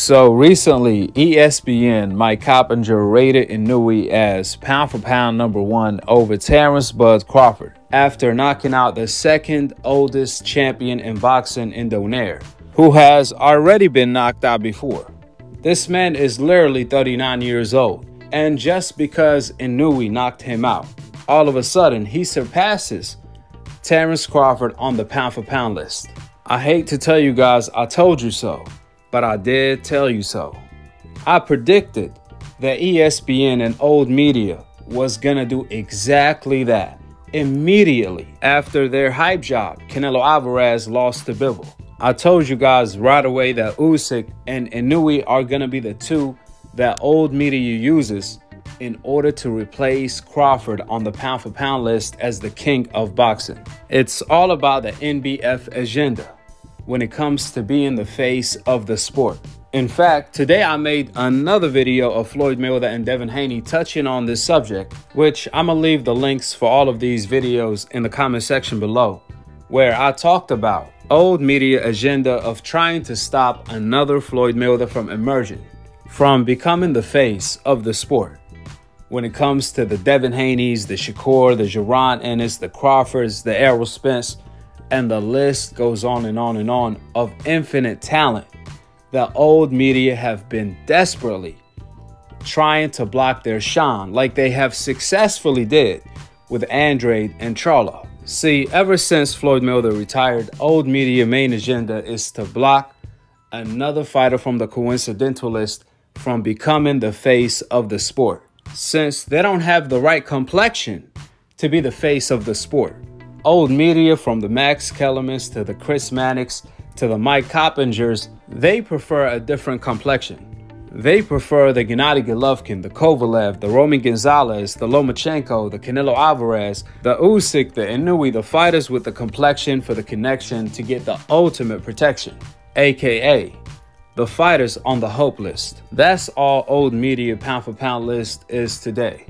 So recently, ESPN, Mike Coopinger rated Inoue as pound for pound #1 over Terence Crawford after knocking out the second oldest champion in boxing in Donaire, who has already been knocked out before. This man is literally 39 years old, and just because Inoue knocked him out, all of a sudden he surpasses Terence Crawford on the pound for pound list. I hate to tell you guys I told you so, but I did tell you so. I predicted that ESPN and old media was gonna do exactly that immediately after their hype job, Canelo Alvarez, lost to Bivol. I told you guys right away that Usyk and Inoue are gonna be the two that old media uses in order to replace Crawford on the pound for pound list as the king of boxing. It's all about the NBF agenda when it comes to being the face of the sport. In fact, today I made another video of Floyd Mayweather and Devin Haney touching on this subject, which I'm gonna leave the links for all of these videos in the comment section below, where I talked about old media agenda of trying to stop another Floyd Mayweather from emerging, from becoming the face of the sport. When it comes to the Devin Haneys, the Shakur, the Jaron Ennis, the Crawfords, the Errol Spence, and the list goes on and on and on of infinite talent that old media have been desperately trying to block their shine, like they have successfully did with Andrade and Charlo. See, ever since Floyd Mayweather retired, old media main agenda is to block another fighter from the coincidental list from becoming the face of the sport, since they don't have the right complexion to be the face of the sport. Old media, from the Max Kellermans to the Chris Mannix to the Mike Coppingers, they prefer a different complexion. They prefer the Gennady Golovkin, the Kovalev, the Roman Gonzalez, the Lomachenko, the Canelo Alvarez, the Usyk, the Inoue, the fighters with the complexion for the connection to get the ultimate protection, aka the fighters on the hope list. That's all old media pound for pound list is today,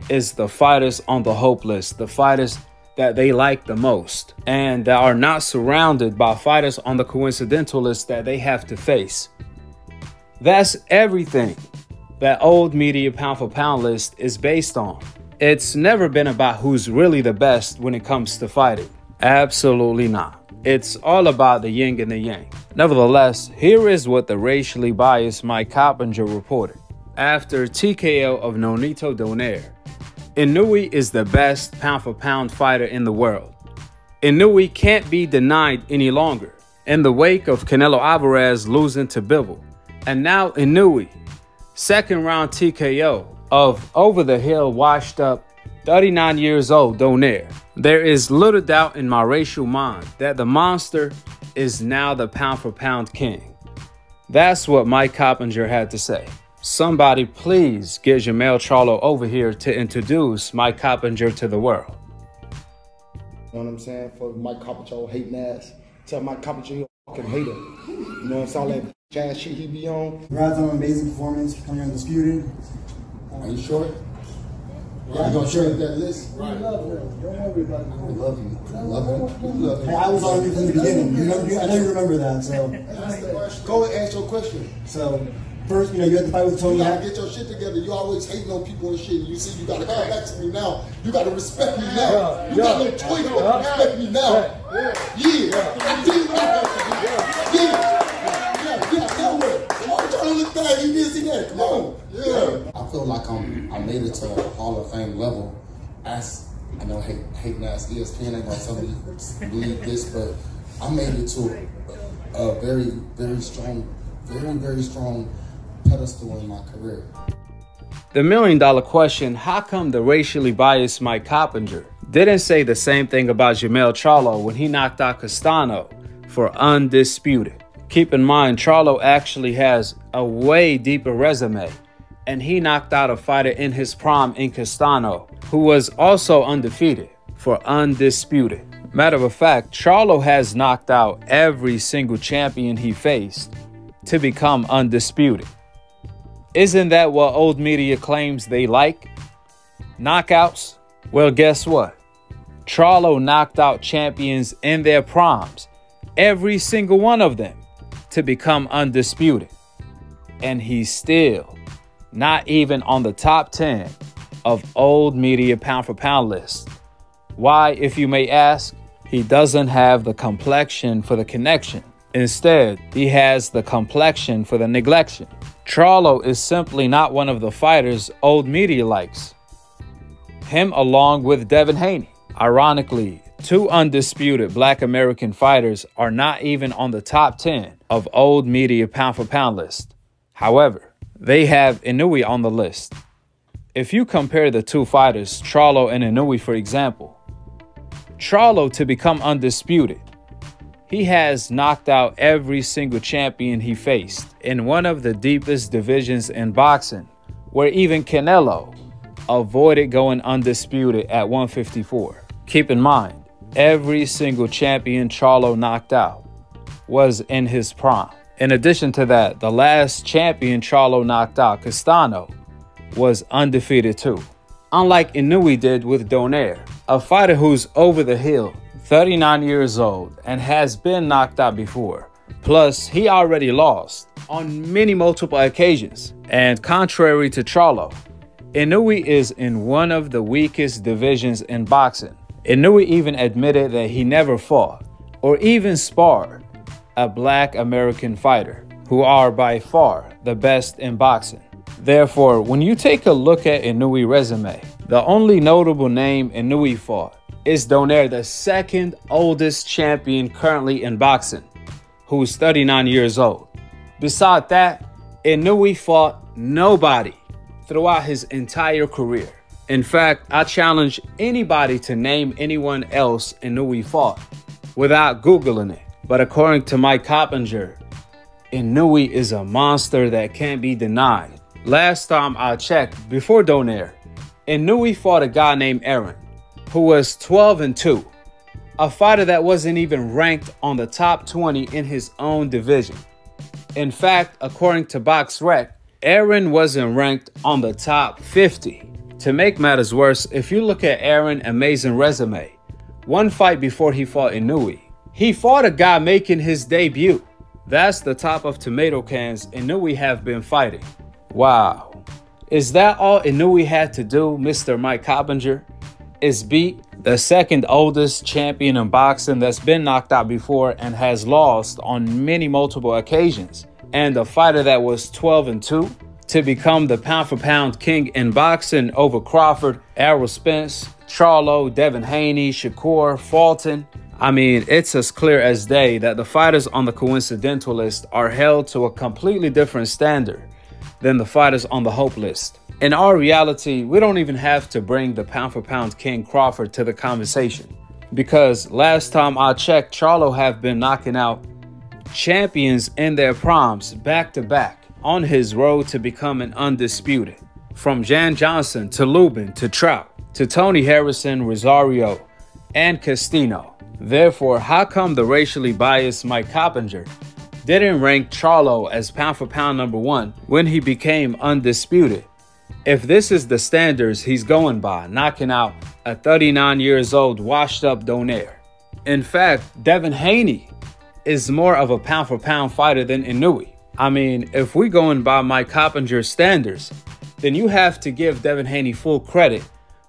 is the fighters on the hope list, the fighters that they like the most, and that are not surrounded by fighters on the coincidental list that they have to face. That's everything that old media pound for pound list is based on. It's never been about who's really the best when it comes to fighting. Absolutely not. It's all about the yin and the yang. Nevertheless, here is what the racially biased Mike Coppinger reported. After TKO of Nonito Donaire, Inoue is the best pound for pound fighter in the world. Inoue can't be denied any longer in the wake of Canelo Alvarez losing to Bivol. And now Inoue, second round TKO of over the hill washed up 39 years old Donaire. There is little doubt in my racial mind that the monster is now the pound for pound king. That's what Mike Coppinger had to say. Somebody please get Jamel Charlo over here to introduce Mike Coppinger to the world. You know what I'm saying? For Mike Coppinger hating ass. Tell Mike Coppinger he a fucking hater. You know what I'm saying? All that ass shit he be on. Congrats on an amazing performance, coming Undisputed. Are you sure? Yeah, you gonna share that list? Right. We love him. Don't worry about it. We love you. We love him. We love him. Hey, I was on you from the beginning. I know you remember that, so. Go and ask your question. So, first, you had to fight with Tony. You gotta get your shit together. You always hating on people and shit. You see, you gotta come back to me now. You gotta respect me now. You got no choice but to respect me now. Yeah. Look back, you didn't see that. Come on. Yeah. I feel like I made it to a Hall of Fame level. As I know, hating ass ESPN ain't gonna tell me to believe this, but I made it to a very, very strong pedestal in my career. The $1,000,000 question: how come the racially biased Mike Coppinger didn't say the same thing about Jamel Charlo when he knocked out Castano for Undisputed? Keep in mind, Charlo actually has a way deeper resume, and he knocked out a fighter in his prime in Castano, who was also undefeated for Undisputed. Matter of fact, Charlo has knocked out every single champion he faced to become undisputed. Isn't that what old media claims they like? Knockouts? Well, guess what? Charlo knocked out champions in their primes, every single one of them, to become undisputed. and he's still not even on the top 10 of old media pound-for-pound list. Why, if you may ask? He doesn't have the complexion for the connection. Instead, he has the complexion for the neglection. Charlo is simply not one of the fighters old media likes. Him along with Devin Haney. Ironically, two undisputed Black American fighters are not even on the top 10 of old media pound-for-pound list. However, they have Inoue on the list. If you compare the two fighters, Charlo and Inoue, for example, Charlo, to become undisputed, he has knocked out every single champion he faced in one of the deepest divisions in boxing, where even Canelo avoided going undisputed at 154. Keep in mind, every single champion Charlo knocked out was in his prime. In addition to that, the last champion Charlo knocked out, Castano, was undefeated too. Unlike Inoue did with Donaire, a fighter who's over the hill, 39 years old, and has been knocked out before. Plus, he already lost on multiple occasions. And contrary to Charlo, Inoue is in one of the weakest divisions in boxing. Inoue even admitted that he never fought or even sparred a Black American fighter, who are by far the best in boxing. Therefore, when you take a look at Inoue's resume, the only notable name Inoue fought is Donaire, the second oldest champion currently in boxing, who's 39 years old. Besides that, Inoue fought nobody throughout his entire career. In fact, I challenge anybody to name anyone else Inoue fought without Googling it. But according to Mike Coopinger, Inoue is a monster that can't be denied. Last time I checked, before Donaire, Inoue fought a guy named Aaron, who was 12-2, a fighter that wasn't even ranked on the top 20 in his own division. In fact, according to BoxRec, Aaron wasn't ranked on the top 50. To make matters worse, if you look at Aaron's amazing resume, one fight before he fought Inoue, he fought a guy making his debut. That's the top of tomato cans Inoue have been fighting. Wow. Is that all Inoue had to do, Mr. Mike Coopinger? Is beat the second oldest champion in boxing that's been knocked out before and has lost on multiple occasions, and a fighter that was 12-2 to become the pound-for-pound king in boxing over Crawford, Errol Spence, Charlo, Devin Haney, Shakur, Fulton. I mean, it's as clear as day that the fighters on the coincidental list are held to a completely different standard than the fighters on the hope list. In our reality, we don't even have to bring the pound-for-pound king Crawford to the conversation, because last time I checked, Charlo have been knocking out champions in their primes back-to-back on his road to becoming undisputed. From Jan Johnson to Lubin to Trout to Tony Harrison, Rosario, and Castino. Therefore, how come the racially biased Mike Coopinger didn't rank Charlo as pound-for-pound #1 when he became undisputed? If this is the standards he's going by, knocking out a 39 years old washed-up Donaire. In fact, Devin Haney is more of a pound-for-pound fighter than Inoue. I mean, if we're going by Mike Coppinger's standards, then you have to give Devin Haney full credit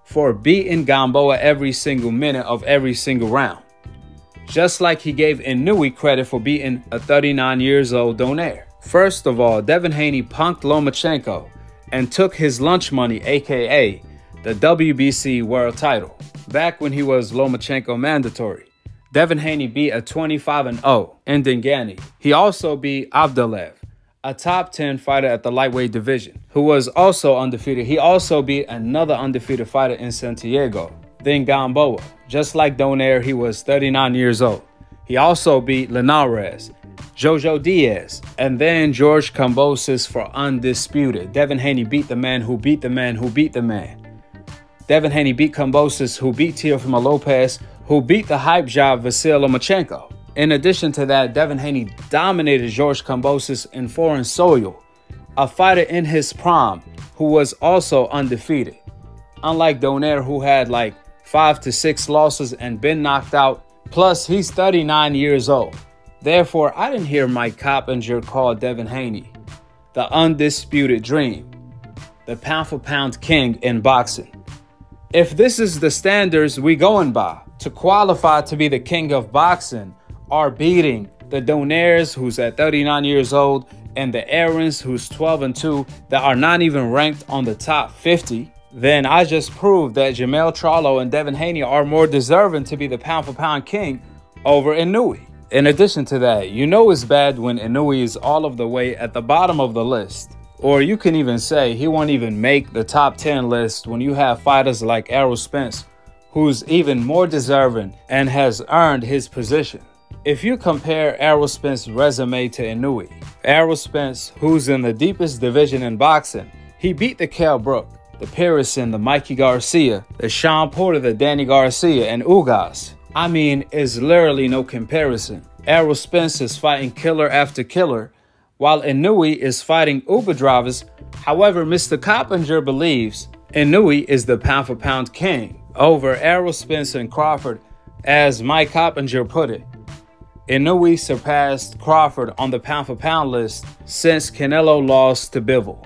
for beating Gamboa every single minute of every single round. Just like he gave Inoue credit for beating a 39 years old Donaire. First of all, Devin Haney punked Lomachenko and took his lunch money, aka the WBC world title, back when he was Lomachenko mandatory. Devin Haney beat a 25-0 Ndingani. He also beat Abdulev, a top 10 fighter at the lightweight division, who was also undefeated. He also beat another undefeated fighter in Santiago, then Gamboa. Just like Donaire, he was 39 years old. He also beat Linares, Jojo Diaz, and then George Kambosos for undisputed. Devin Haney beat the man who beat the man who beat the man. Devin Haney beat Kambosos, who beat Teofimo Lopez, who beat the hype job Vasyl Lomachenko. In addition to that, Devin Haney dominated George Kambosos in foreign soil, a fighter in his prime who was also undefeated. Unlike Donaire, who had like 5 to 6 losses and been knocked out, plus he's 39 years old. Therefore, I didn't hear Mike Coppinger call Devin Haney the undisputed dream, the pound-for-pound king in boxing. If this is the standards we going by to qualify to be the king of boxing, are beating the Donaires, who's at 39 years old, and the Aarons, who's 12-2, that are not even ranked on the top 50, then I just proved that Charlo and Devin Haney are more deserving to be the pound-for-pound king over Inoue. In addition to that, you know it's bad when Inoue is all of the way at the bottom of the list. Or you can even say he won't even make the top 10 list when you have fighters like Errol Spence, who's even more deserving and has earned his position. If you compare Errol Spence's resume to Inoue, Errol Spence, who's in the deepest division in boxing, he beat the Kell Brook, the Pearson, the Mikey Garcia, the Sean Porter, the Danny Garcia, and Ugas. I mean, it's literally no comparison. Errol Spence is fighting killer after killer, while Inoue is fighting Uber drivers. However, Mr. Coopinger believes Inoue is the pound-for-pound king over Errol Spence and Crawford. As Mike Coopinger put it, Inoue surpassed Crawford on the pound-for-pound list since Canelo lost to Bivol.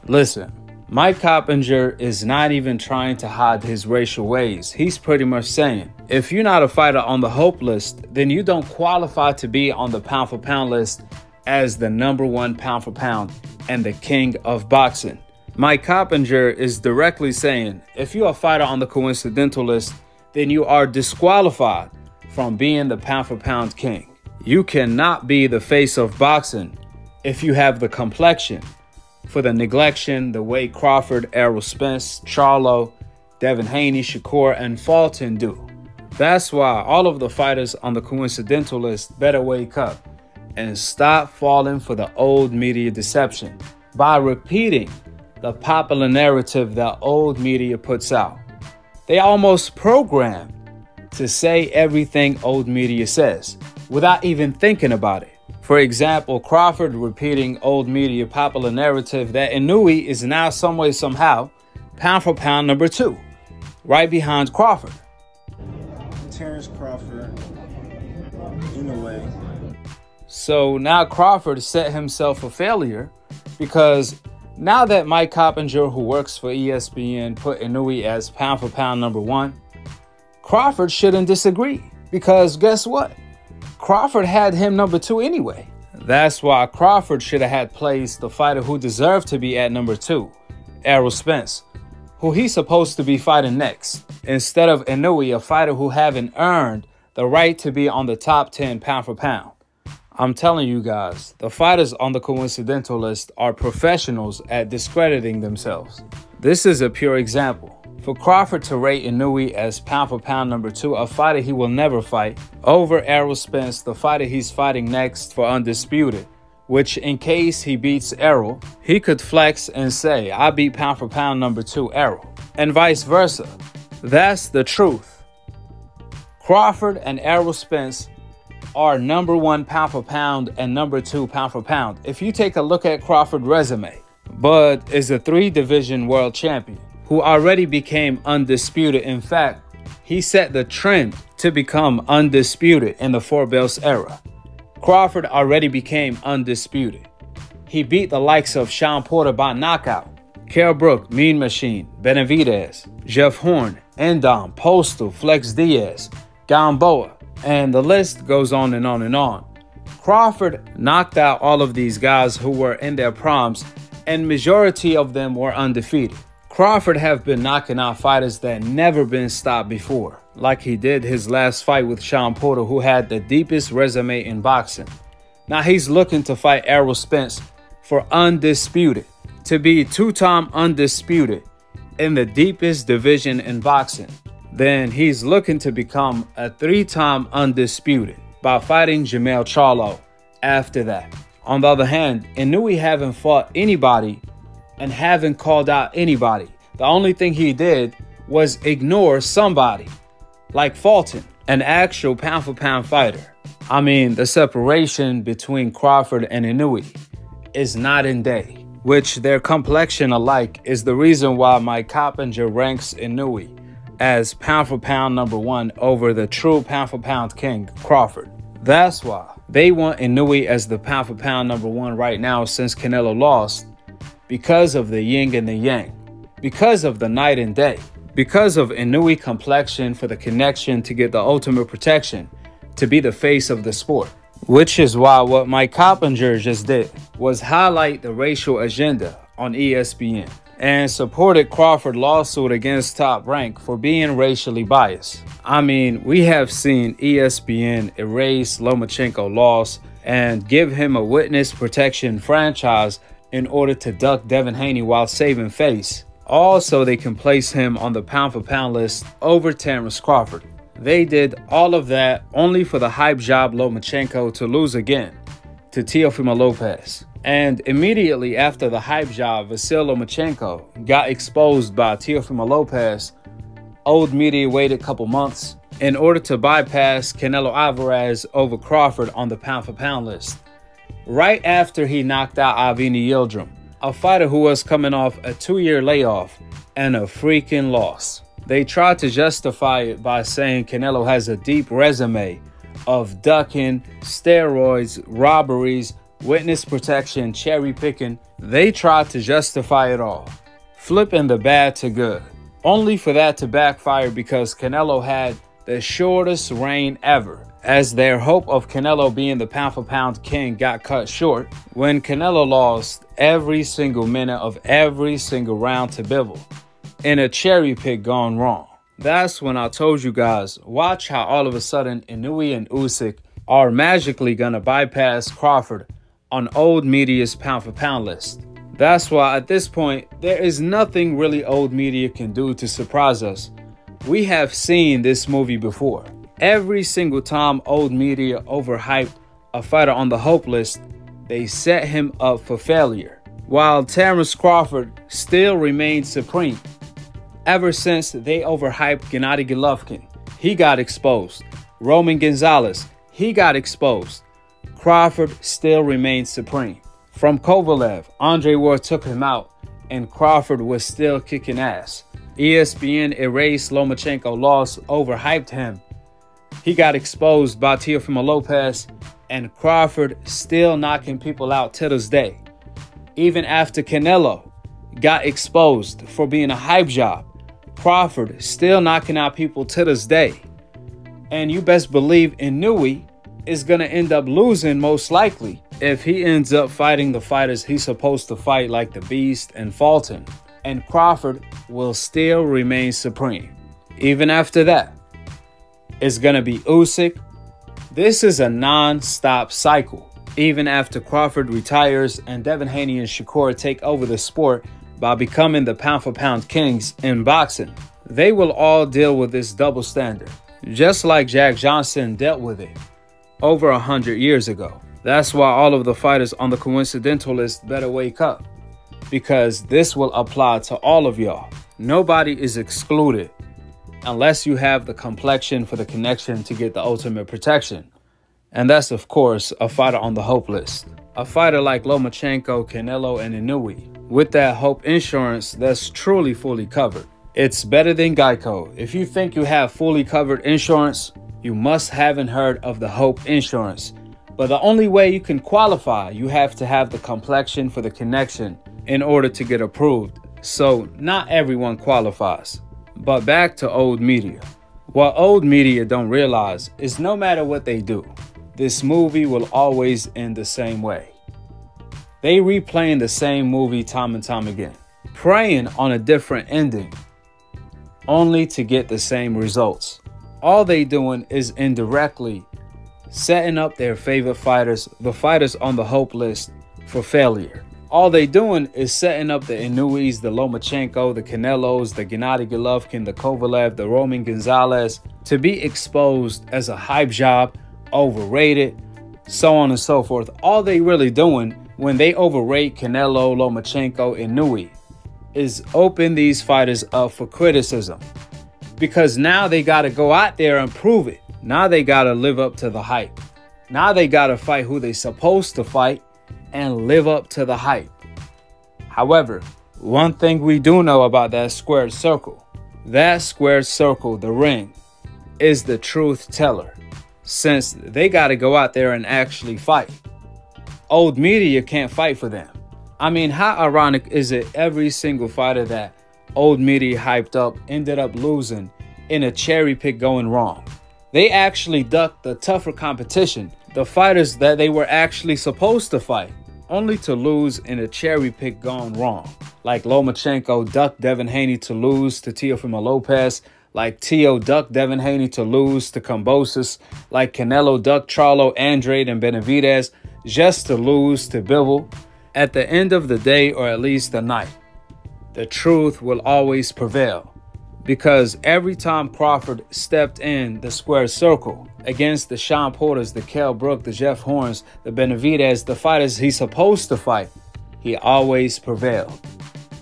Listen, Mike Coopinger is not even trying to hide his racial ways. He's pretty much saying, if you're not a fighter on the hope list, then you don't qualify to be on the pound-for-pound list as the #1 pound-for-pound and the king of boxing. Mike Coopinger is directly saying, if you're a fighter on the coincidental list, then you are disqualified from being the pound-for-pound king. You cannot be the face of boxing if you have the complexion for the neglection the way Crawford, Errol Spence, Charlo, Devin Haney, Shakur, and Fulton do. That's why all of the fighters on the coincidental list better wake up and stop falling for the old media deception by repeating the popular narrative that old media puts out. They almost programmed to say everything old media says without even thinking about it. For example, Crawford repeating old media popular narrative that Inoue is now some way, somehow, pound-for-pound #2, right behind Crawford. Terence Crawford, Inoue. So now Crawford set himself a failure because now that Mike Coopinger, who works for ESPN, put Inoue as pound-for-pound #1, Crawford shouldn't disagree because guess what? Crawford had him #2 anyway. That's why Crawford should have had placed the fighter who deserved to be at #2, Errol Spence, who he's supposed to be fighting next, instead of Inoue, a fighter who haven't earned the right to be on the top 10 pound-for-pound. I'm telling you guys, the fighters on the coincidental list are professionals at discrediting themselves. This is a pure example. For Crawford to rate Inoue as pound-for-pound #2, a fighter he will never fight, over Errol Spence, the fighter he's fighting next for Undisputed, which in case he beats Errol, he could flex and say, I beat pound-for-pound #2 Errol, and vice versa. That's the truth. Crawford and Errol Spence are #1 pound-for-pound and #2 pound-for-pound. If you take a look at Crawford's resume, Bud is a 3-division world champion who already became undisputed. In fact, he set the trend to become undisputed in the 4 belts era. Crawford already became undisputed. He beat the likes of Sean Porter by knockout, Kell Brook, Mean Machine, Benavidez, Jeff Horn, Endom, Postal, Flex Diaz, Gamboa, and the list goes on and on and on. Crawford knocked out all of these guys who were in their primes, and majority of them were undefeated. Crawford have been knocking out fighters that never been stopped before, like he did his last fight with Sean Porter, who had the deepest resume in boxing. Now he's looking to fight Errol Spence for undisputed, to be 2-time undisputed in the deepest division in boxing. Then he's looking to become a 3-time undisputed by fighting Charlo after that. On the other hand, Inoue haven't fought anybody and haven't called out anybody. The only thing he did was ignore somebody like Fulton, an actual pound-for-pound fighter. I mean, the separation between Crawford and Inoue is night and day, which their complexion alike is the reason why Mike Coopinger ranks Inoue as pound-for-pound #1 over the true pound-for-pound king, Crawford. That's why they want Inoue as the pound for pound #1 right now since Canelo lost, because of the yin and the yang, because of the night and day, because of Inoue complexion for the connection to get the ultimate protection, to be the face of the sport. Which is why what Mike Coopinger just did was highlight the racial agenda on ESPN and supported Crawford's lawsuit against Top Rank for being racially biased. I mean, we have seen ESPN erase Lomachenko's loss and give him a witness protection franchise in order to duck Devin Haney while saving face. Also, they can place him on the pound for pound list over Terence Crawford. They did all of that only for the hype job Lomachenko to lose again to Teofimo Lopez. And immediately after the hype job, Vasil Lomachenko got exposed by Teofimo Lopez, old media waited a couple months in order to bypass Canelo Alvarez over Crawford on the pound for pound list. Right after he knocked out Avni Yildirim, a fighter who was coming off a 2-year layoff and a freaking loss. They tried to justify it by saying Canelo has a deep resume of ducking, steroids, robberies, witness protection, cherry picking. They tried to justify it all, flipping the bad to good, only for that to backfire because Canelo had the shortest reign ever, as their hope of Canelo being the pound for pound king got cut short when Canelo lost every single minute of every single round to Bivol in a cherry pick gone wrong. That's when I told you guys, watch how all of a sudden Inoue and Usyk are magically gonna bypass Crawford on old media's pound for pound list. That's why at this point, there is nothing really old media can do to surprise us. We have seen this movie before. Every single time old media overhyped a fighter on the hope list, they set him up for failure, while Terence Crawford still remained supreme. Ever since they overhyped Gennady Golovkin, he got exposed. Roman Gonzalez, he got exposed. Crawford still remained supreme. From Kovalev, Andre Ward took him out, and Crawford was still kicking ass. ESPN erased Lomachenko's loss, overhyped him. He got exposed by Teofimo Lopez, and Crawford still knocking people out to this day. Even after Canelo got exposed for being a hype job, Crawford still knocking out people to this day. And you best believe Inoue is going to end up losing most likely if he ends up fighting the fighters he's supposed to fight like the Beast and Fulton. And Crawford will still remain supreme. Even after that, it's going to be Usyk. This is a non-stop cycle. Even after Crawford retires and Devin Haney and Shakur take over the sport by becoming the pound for pound kings in boxing, they will all deal with this double standard, just like Jack Johnson dealt with it over 100 years ago. That's why all of the fighters on the coincidental list better wake up, because this will apply to all of y'all. Nobody is excluded unless you have the complexion for the connection to get the ultimate protection. And that's, of course, a fighter on the hope list. A fighter like Lomachenko, Canelo, and Inoue, with that hope insurance that's truly fully covered. It's better than Geico. If you think you have fully covered insurance, you must haven't heard of the hope insurance. But the only way you can qualify, you have to have the complexion for the connection in order to get approved. So not everyone qualifies. But back to old media. What old media don't realize is no matter what they do, this movie will always end the same way. They replaying the same movie time and time again, preying on a different ending, only to get the same results. All they doing is indirectly setting up their favorite fighters, the fighters on the hope list, for failure. All they doing is setting up the Inoues, the Lomachenko, the Canelos, the Gennady Golovkin, the Kovalev, the Roman Gonzalez, to be exposed as a hype job, overrated, so on and so forth. All they really doing when they overrate Canelo, Lomachenko, Inoue is open these fighters up for criticism. Because now they got to go out there and prove it. Now they got to live up to the hype. Now they got to fight who they supposed to fight and live up to the hype. However, one thing we do know about that squared circle, the ring, is the truth teller. since they got to go out there and actually fight. Old media can't fight for them. I mean, how ironic is it every single fighter that old media hyped up ended up losing in a cherry pick going wrong? They actually ducked the tougher competition, the fighters that they were actually supposed to fight, only to lose in a cherry pick gone wrong. Like Lomachenko ducked Devin Haney to lose to Teofimo Lopez, like Teo ducked Devin Haney to lose to Kambosos, like Canelo ducked Charlo, Andrade, and Benavidez just to lose to Bivol. At the end of the day, or at least the night, the truth will always prevail. Because every time Crawford stepped in the square circle against the Sean Porters, the Kell Brook, the Jeff Horns, the Benavidez, the fighters he's supposed to fight, he always prevailed.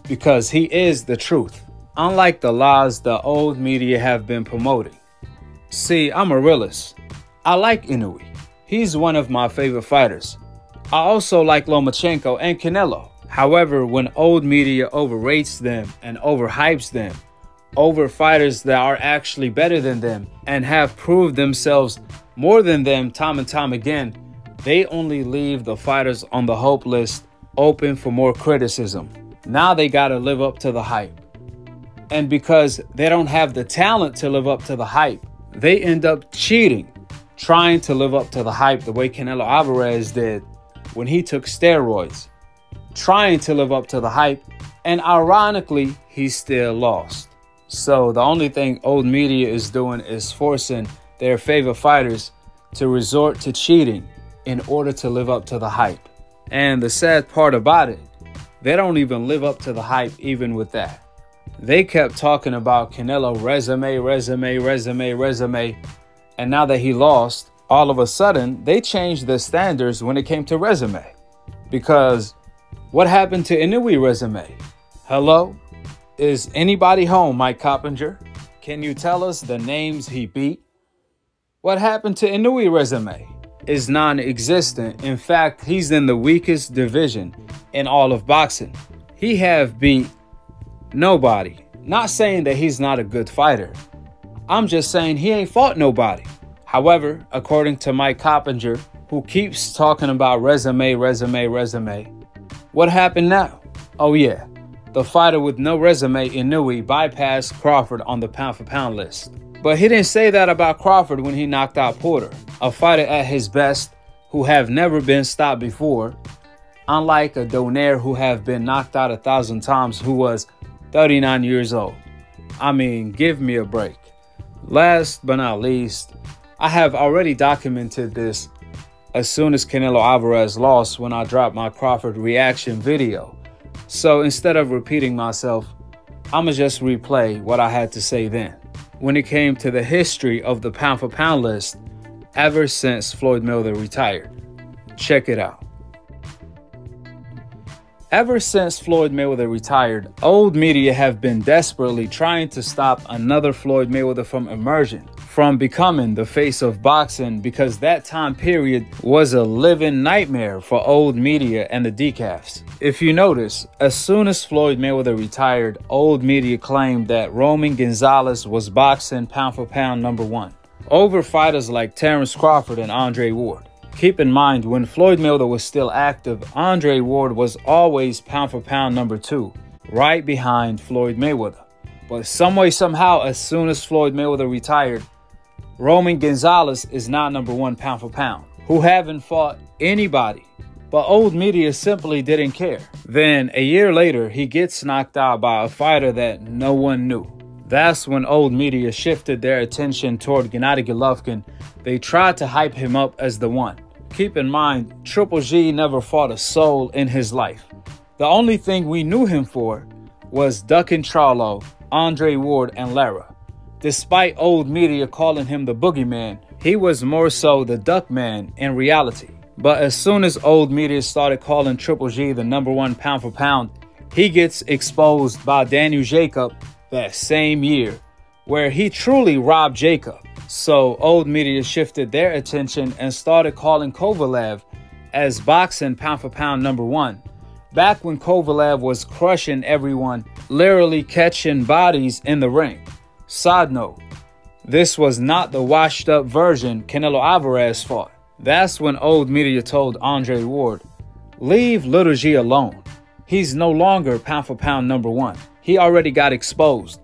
Because he is the truth, unlike the lies the old media have been promoting. See, I'm a realist. I like Inoue. He's one of my favorite fighters. I also like Lomachenko and Canelo. However, when old media overrates them and overhypes them over fighters that are actually better than them and have proved themselves more than them time and time again, they only leave the fighters on the hope list open for more criticism. Now they gotta live up to the hype. And because they don't have the talent to live up to the hype, they end up cheating, trying to live up to the hype the way Canelo Alvarez did when he took steroids, trying to live up to the hype, and ironically, he still lost. So the only thing old media is doing is forcing their favorite fighters to resort to cheating in order to live up to the hype. And the sad part about it, they don't even live up to the hype even with that. They kept talking about Canelo resume, and now that he lost, all of a sudden, they changed the standards when it came to resume. Because what happened to Inoue resume? Hello? Is anybody home, Mike Coopinger? Can you tell us the names he beat? What happened to Inoue resume? Is non-existent. In fact, he's in the weakest division in all of boxing. He have beat nobody. Not saying that he's not a good fighter. I'm just saying he ain't fought nobody. However, according to Mike Coopinger, who keeps talking about resume, what happened now? Oh yeah, the fighter with no resume, Inoue, bypassed Crawford on the pound-for-pound list. But he didn't say that about Crawford when he knocked out Porter, a fighter at his best who have never been stopped before, unlike a Donaire who have been knocked out 1,000 times, who was 39 years old. I mean, give me a break. Last but not least, I have already documented this as soon as Canelo Alvarez lost when I dropped my Crawford reaction video. So instead of repeating myself, I'ma just replay what I had to say then. When it came to the history of the pound-for-pound list ever since Floyd Mayweather retired. Check it out. Ever since Floyd Mayweather retired, old media have been desperately trying to stop another Floyd Mayweather from emerging, from becoming the face of boxing, because that time period was a living nightmare for old media and the decafs. If you notice, as soon as Floyd Mayweather retired, old media claimed that Roman Gonzalez was boxing pound-for-pound #1, over fighters like Terence Crawford and Andre Ward. Keep in mind, when Floyd Mayweather was still active, Andre Ward was always pound-for-pound #2, right behind Floyd Mayweather. But some way, somehow, as soon as Floyd Mayweather retired, Roman Gonzalez is now #1 pound-for-pound, who haven't fought anybody. But old media simply didn't care. Then, a year later, he gets knocked out by a fighter that no one knew. That's when old media shifted their attention toward Gennady Golovkin. They tried to hype him up as the one. Keep in mind, Triple G never fought a soul in his life. The only thing we knew him for was ducking Charlo, Andre Ward, and Lara. Despite old media calling him the boogeyman, he was more so the duck man in reality. But as soon as old media started calling Triple G the #1 pound-for-pound, he gets exposed by Daniel Jacob that same year, where he truly robbed Jacob. So old media shifted their attention and started calling Kovalev as boxing pound-for-pound #1, back when Kovalev was crushing everyone, literally catching bodies in the ring. Side note, This was not the washed up version Canelo Alvarez fought. That's when old media told Andre Ward, leave Little G alone. He's no longer pound for pound #1. He already got exposed.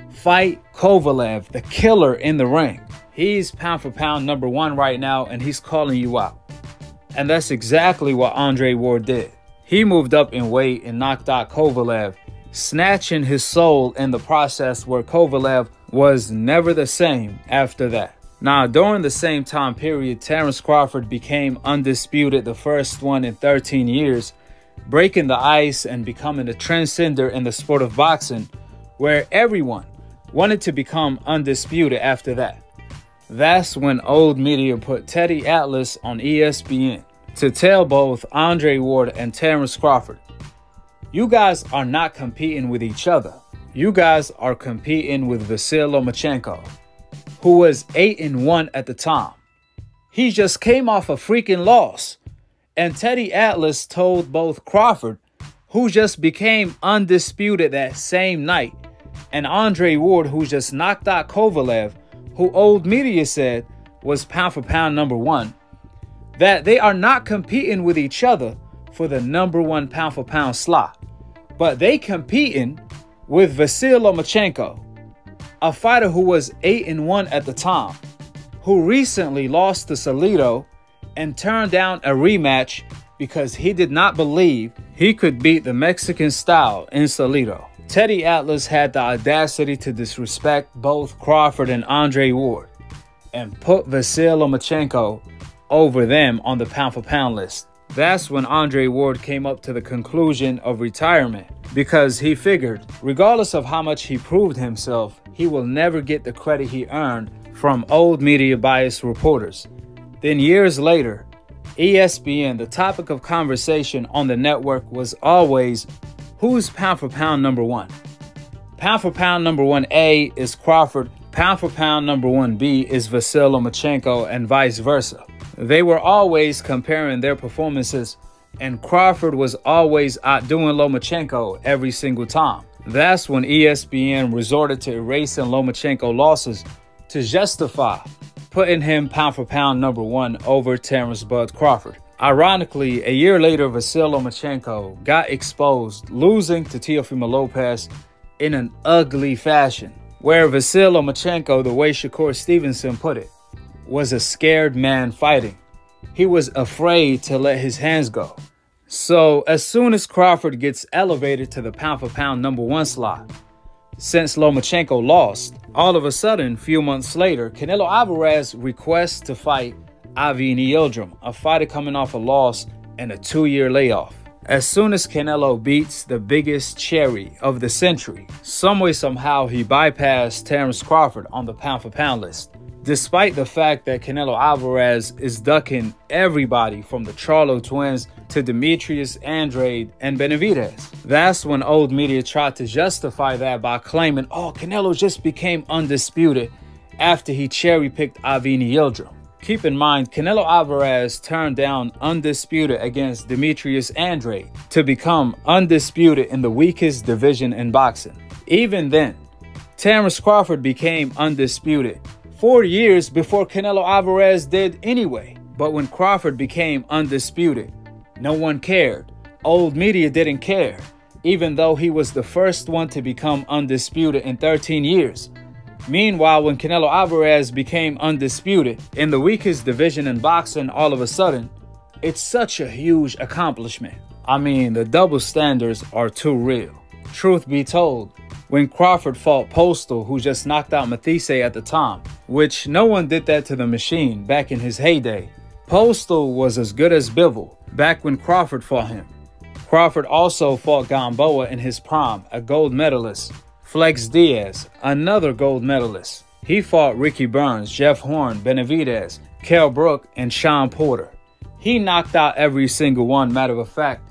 Fight Kovalev, the killer in the ring. He's pound for pound #1 right now, and he's calling you out. And that's exactly what Andre Ward did. He moved up in weight and knocked out Kovalev, snatching his soul in the process, where Kovalev was never the same after that. Now, during the same time period, Terence Crawford became undisputed, the first one in 13 years, breaking the ice and becoming a transcender in the sport of boxing, where everyone wanted to become undisputed after that. That's when old media put Teddy Atlas on ESPN to tell both Andre Ward and Terence Crawford, you guys are not competing with each other. You guys are competing with Vasyl Lomachenko, who was 8-1 at the time. He just came off a freaking loss. And Teddy Atlas told both Crawford, who just became undisputed that same night, and Andre Ward, who just knocked out Kovalev, who old media said was pound for pound #1, that they are not competing with each other for the #1 pound for pound slot, but they competing with Vasyl Lomachenko, a fighter who was 8-1 at the time, who recently lost to Salido and turned down a rematch because he did not believe he could beat the Mexican style in Salido. Teddy Atlas had the audacity to disrespect both Crawford and Andre Ward and put Vasyl Lomachenko over them on the pound for pound list. That's when Andre Ward came up to the conclusion of retirement, because he figured, regardless of how much he proved himself, he will never get the credit he earned from old media biased reporters. Then years later, ESPN, the topic of conversation on the network was always, who's pound for pound #1? Pound for pound #1A is Crawford, pound for pound #1B is Vasyl Lomachenko, and vice versa. They were always comparing their performances, and Crawford was always outdoing Lomachenko every single time. That's when ESPN resorted to erasing Lomachenko losses to justify putting him pound for pound #1 over Terence Bud Crawford. Ironically, a year later, Vasyl Lomachenko got exposed, losing to Teofimo Lopez in an ugly fashion, where Vasyl Lomachenko, the way Shakur Stevenson put it, was a scared man fighting. He was afraid to let his hands go. So as soon as Crawford gets elevated to the pound for pound #1 slot, since Lomachenko lost, all of a sudden, few months later, Canelo Alvarez requests to fight Akhi Yildirim, a fighter coming off a loss and a 2-year layoff. As soon as Canelo beats the biggest cherry of the century, some way somehow he bypassed Terence Crawford on the pound for pound list, despite the fact that Canelo Alvarez is ducking everybody from the Charlo twins to Demetrius Andrade and Benavidez. That's when old media tried to justify that by claiming, oh, Canelo just became undisputed after he cherry-picked Akhi Yildirim. Keep in mind, Canelo Alvarez turned down undisputed against Demetrius Andrade to become undisputed in the weakest division in boxing. Even then, Terence Crawford became undisputed 4 years before Canelo Alvarez did anyway. But when Crawford became undisputed, no one cared. Old media didn't care, even though he was the first one to become undisputed in 13 years. Meanwhile, when Canelo Alvarez became undisputed in the weakest division in boxing, all of a sudden, it's such a huge accomplishment. I mean, the double standards are too real. Truth be told, when Crawford fought Postal, who just knocked out Matisse at the time, which no one did that to the machine back in his heyday, Postal was as good as Bivol back when Crawford fought him. Crawford also fought Gamboa in his prime, a gold medalist. Flex Diaz, another gold medalist. He fought Ricky Burns, Jeff Horn, Benavidez, Kell Brook, and Sean Porter. He knocked out every single one. Matter of fact,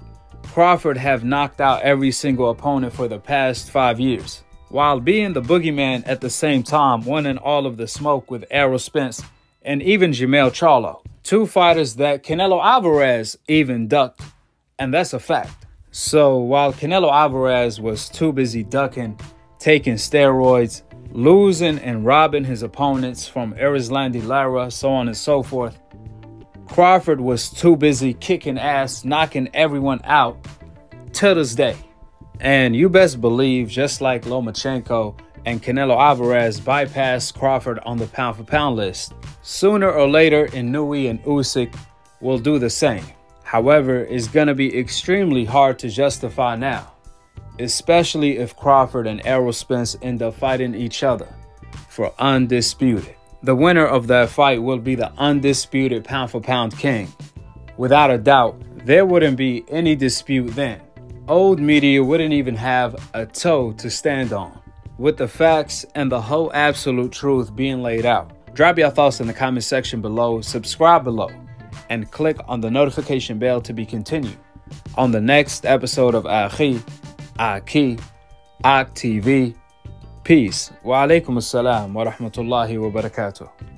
Crawford have knocked out every single opponent for the past 5 years, while being the boogeyman at the same time, winning all of the smoke with Errol Spence and even Jermell Charlo. 2 fighters that Canelo Alvarez even ducked, and that's a fact. So while Canelo Alvarez was too busy ducking, taking steroids, losing and robbing his opponents from Erislandy Lara, so on and so forth. Crawford was too busy kicking ass, knocking everyone out to this day. And you best believe, just like Lomachenko and Canelo Alvarez bypassed Crawford on the pound-for-pound list, sooner or later Inoue and Usyk will do the same. However, it's going to be extremely hard to justify now, especially if Crawford and Errol Spence end up fighting each other for Undisputed. The winner of that fight will be the undisputed pound-for-pound king. Without a doubt, there wouldn't be any dispute then. Old media wouldn't even have a toe to stand on, with the facts and the whole absolute truth being laid out. Drop your thoughts in the comment section below, subscribe below, and click on the notification bell to be continued on the next episode of Akhi, TV. Peace. Wa alaikum assalam wa rahmatullahi wa barakatuh.